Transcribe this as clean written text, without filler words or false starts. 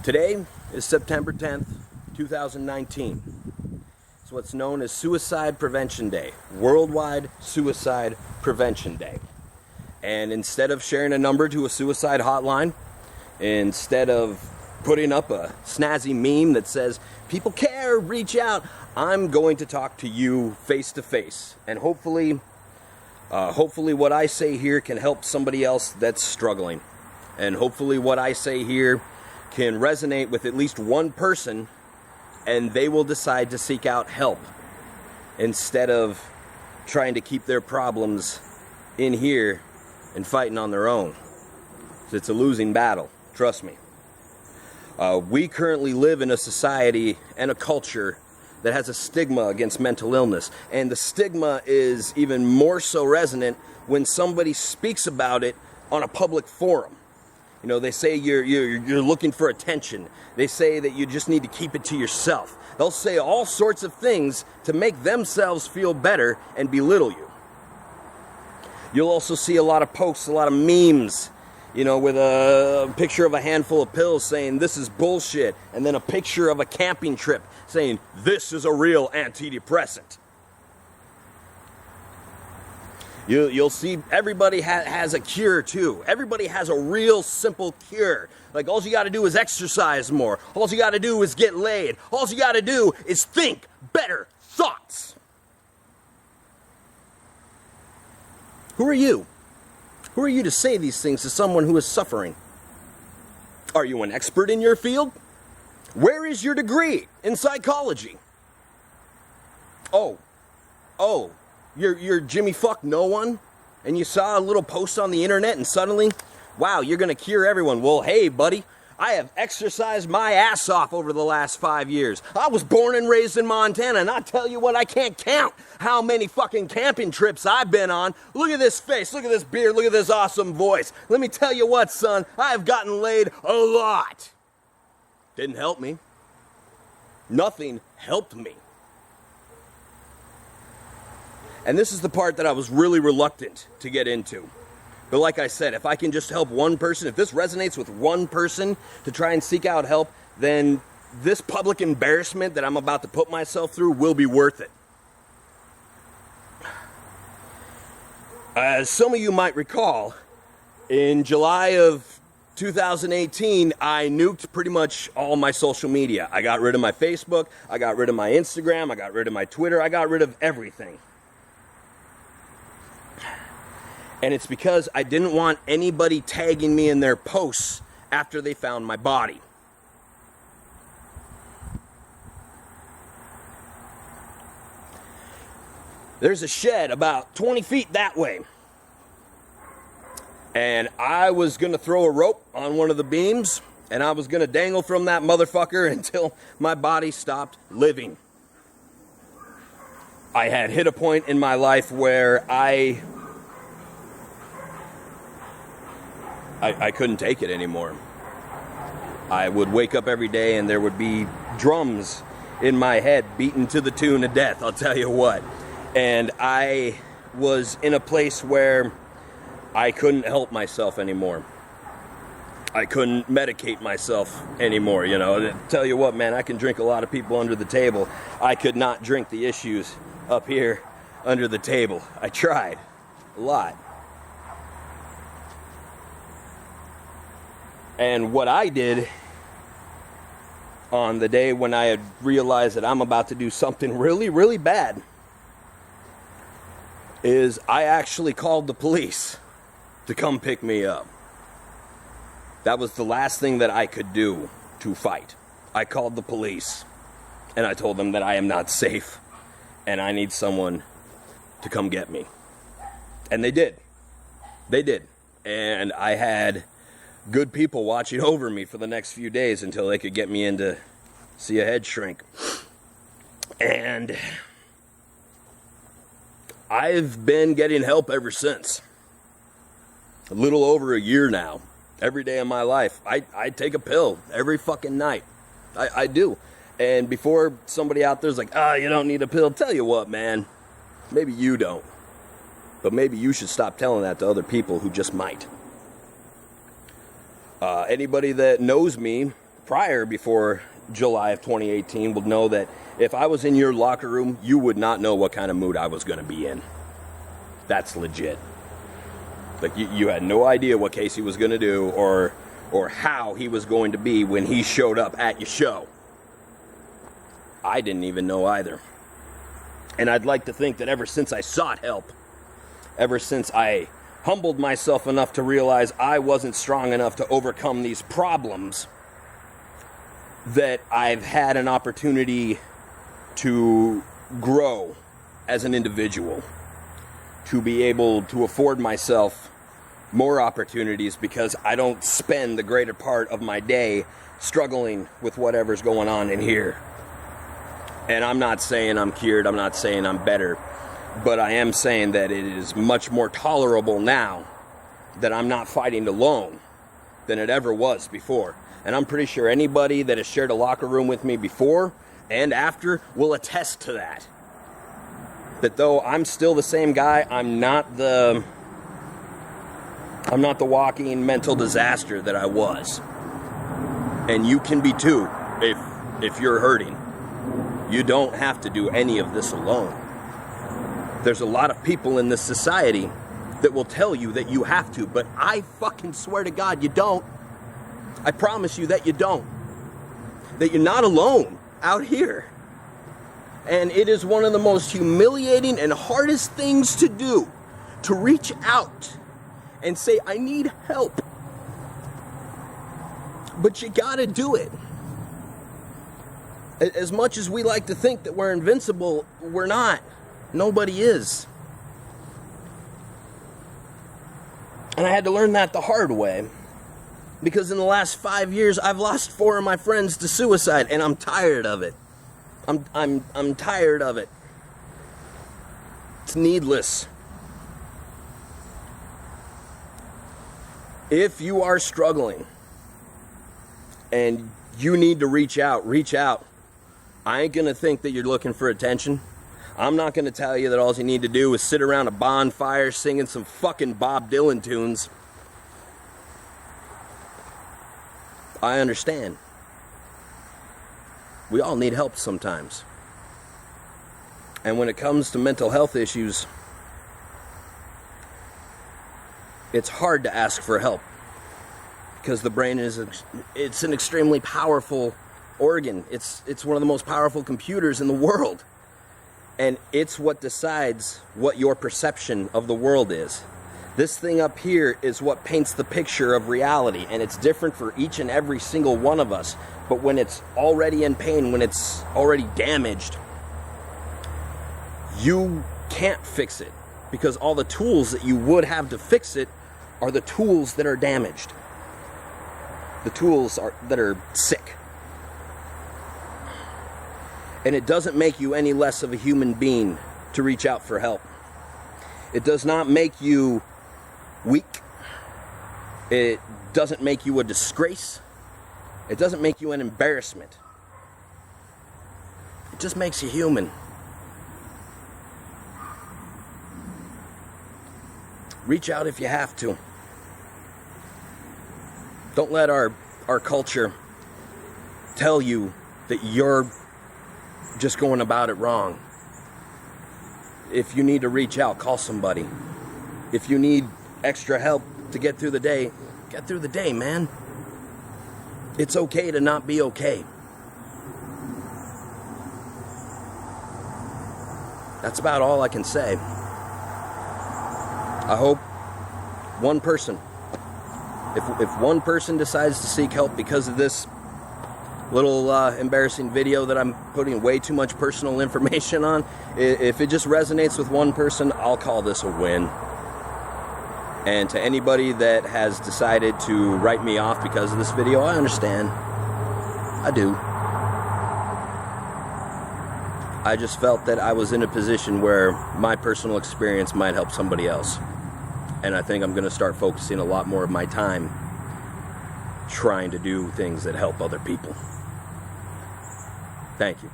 Today is September 10th, 2019. It's what's known as Suicide Prevention Day, Worldwide Suicide Prevention Day. And instead of sharing a number to a suicide hotline, instead of putting up a snazzy meme that says, people care, reach out, I'm going to talk to you face to face. And hopefully what I say here can help somebody else that's struggling. And hopefully what I say here can resonate with at least one person, and they will decide to seek out help instead of trying to keep their problems in here and fighting on their own. It's a losing battle, trust me. We currently live in a society and a culture that has a stigma against mental illness, and the stigma is even more so resonant when somebody speaks about it on a public forum. You know, they say you're looking for attention. They say that you just need to keep it to yourself. They'll say all sorts of things to make themselves feel better and belittle you. You'll also see a lot of posts, a lot of memes, you know, with a picture of a handful of pills saying this is bullshit, and then a picture of a camping trip saying this is a real antidepressant. You'll see everybody has a cure too. Everybody has a real simple cure. Like, all you got to do is exercise more. All you got to do is get laid. All you got to do is think better thoughts. Who are you? Who are you to say these things to someone who is suffering? Are you an expert in your field? Where is your degree in psychology? Oh. You're Jimmy fuck no one, and you saw a little post on the internet and suddenly, wow, you're gonna cure everyone. Well, hey buddy, I have exercised my ass off over the last 5 years. I was born and raised in Montana, and I tell you what, I can't count how many fucking camping trips I've been on. Look at this face, look at this beard, look at this awesome voice. Let me tell you what, son, I have gotten laid a lot. Didn't help me. Nothing helped me. And this is the part that I was really reluctant to get into. But like I said, if I can just help one person, if this resonates with one person to try and seek out help, then this public embarrassment that I'm about to put myself through will be worth it. As some of you might recall, in July of 2018, I nuked pretty much all my social media. I got rid of my Facebook, I got rid of my Instagram, I got rid of my Twitter, I got rid of everything. And it's because I didn't want anybody tagging me in their posts after they found my body. There's a shed about 20 feet that way. And I was going to throw a rope on one of the beams, and I was going to dangle from that motherfucker until my body stopped living. I had hit a point in my life where I couldn't take it anymore. I would wake up every day and there would be drums in my head beaten to the tune of death, I'll tell you what. And I was in a place where I couldn't help myself anymore. I couldn't medicate myself anymore, you know. I'll tell you what, man, I can drink a lot of people under the table. I could not drink the issues up here under the table. I tried a lot. And what I did on the day when I had realized that I'm about to do something really, really bad is I actually called the police to come pick me up. That was the last thing that I could do to fight. I called the police and I told them that I am not safe and I need someone to come get me. And they did. They did. And I had good people watching over me for the next few days until they could get me in to see a head shrink. And I've been getting help ever since. A little over a year now. Every day of my life. I take a pill every fucking night. I do. And before somebody out there's like, you don't need a pill. Tell you what, man. Maybe you don't. But maybe you should stop telling that to other people who just might. Anybody that knows me prior, before July of 2018, will know that if I was in your locker room, you would not know what kind of mood I was going to be in. That's legit. Like, you had no idea what Casey was going to do or how he was going to be when he showed up at your show. I didn't even know either. And I'd like to think that ever since I sought help, ever since I humbled myself enough to realize I wasn't strong enough to overcome these problems, that I've had an opportunity to grow as an individual, to be able to afford myself more opportunities because I don't spend the greater part of my day struggling with whatever's going on in here. And I'm not saying I'm cured, I'm not saying I'm better, but I am saying that it is much more tolerable now that I'm not fighting alone than it ever was before. And I'm pretty sure anybody that has shared a locker room with me before and after will attest to that. That though I'm still the same guy, I'm not the walking mental disaster that I was. And you can be too if you're hurting. You don't have to do any of this alone. There's a lot of people in this society that will tell you that you have to, but I fucking swear to God you don't. I promise you that you don't. That you're not alone out here. And it is one of the most humiliating and hardest things to do, to reach out and say, I need help. But you gotta do it. As much as we like to think that we're invincible, we're not. Nobody is. And I had to learn that the hard way. Because in the last 5 years, I've lost 4 of my friends to suicide, and I'm tired of it. I'm tired of it. It's needless. If you are struggling and you need to reach out, reach out. I ain't gonna think that you're looking for attention. I'm not gonna tell you that all you need to do is sit around a bonfire singing some fucking Bob Dylan tunes. I understand. We all need help sometimes. And when it comes to mental health issues, it's hard to ask for help because the brain it's an extremely powerful organ. It's one of the most powerful computers in the world. And it's what decides what your perception of the world is. This thing up here is what paints the picture of reality, and it's different for each and every single one of us. But when it's already in pain, when it's already damaged, you can't fix it because all the tools that you would have to fix it are the tools that are damaged. The tools that are sick. And it doesn't make you any less of a human being to reach out for help. It does not make you weak. It doesn't make you a disgrace. It doesn't make you an embarrassment. It just makes you human. Reach out if you have to. Don't let our culture tell you that you're just going about it wrong. If you need to reach out, call somebody. If you need extra help to get through the day, man. It's okay to not be okay. That's about all I can say. I hope one person, if one person decides to seek help because of this little embarrassing video that I'm putting way too much personal information on, if it just resonates with one person, I'll call this a win. And to anybody that has decided to write me off because of this video, I understand. I do. I just felt that I was in a position where my personal experience might help somebody else. And I think I'm going to start focusing a lot more of my time trying to do things that help other people. Thank you.